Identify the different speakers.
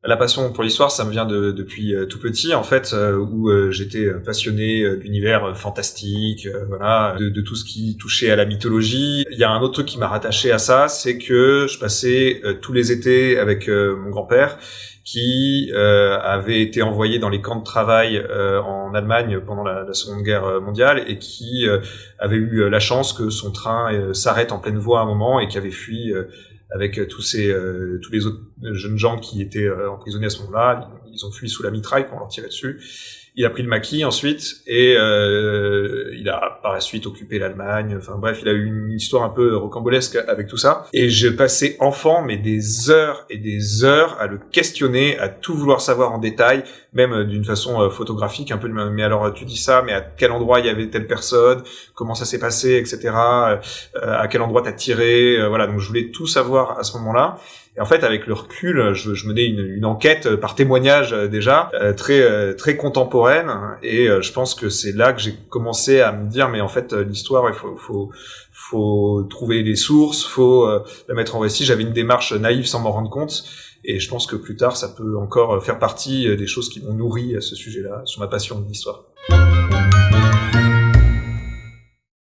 Speaker 1: La passion pour l'histoire, ça me vient depuis tout petit, en fait, où j'étais passionné d'univers fantastique, voilà, de tout ce qui touchait à la mythologie. Il y a un autre truc qui m'a rattaché à ça, c'est que je passais tous les étés avec mon grand-père, qui avait été envoyé dans les camps de travail en Allemagne pendant la Seconde Guerre mondiale, et qui avait eu la chance que son train s'arrête en pleine voie à un moment, et qui avait fui avec tous les autres jeunes gens qui étaient emprisonnés à ce moment-là. Ils ont fui sous la mitraille quand on leur tirait dessus. Il a pris le maquis ensuite, et il a par la suite occupé l'Allemagne. Enfin bref, il a eu une histoire un peu rocambolesque avec tout ça. Et j'ai passé enfant, mais des heures et des heures à le questionner, à tout vouloir savoir en détail, même d'une façon photographique, un peu. Mais alors tu dis ça, mais à quel endroit il y avait telle personne, comment ça s'est passé, etc. À quel endroit t'as tiré, voilà. Donc je voulais tout savoir à ce moment-là. Et en fait, avec le recul, je menais une enquête par témoignage déjà très contemporaine, et je pense que c'est là que j'ai commencé à me dire, mais en fait l'histoire, il faut trouver les sources, faut la mettre en récit. J'avais une démarche naïve sans m'en rendre compte, et je pense que plus tard ça peut encore faire partie des choses qui m'ont nourri à ce sujet-là, sur ma passion de l'histoire.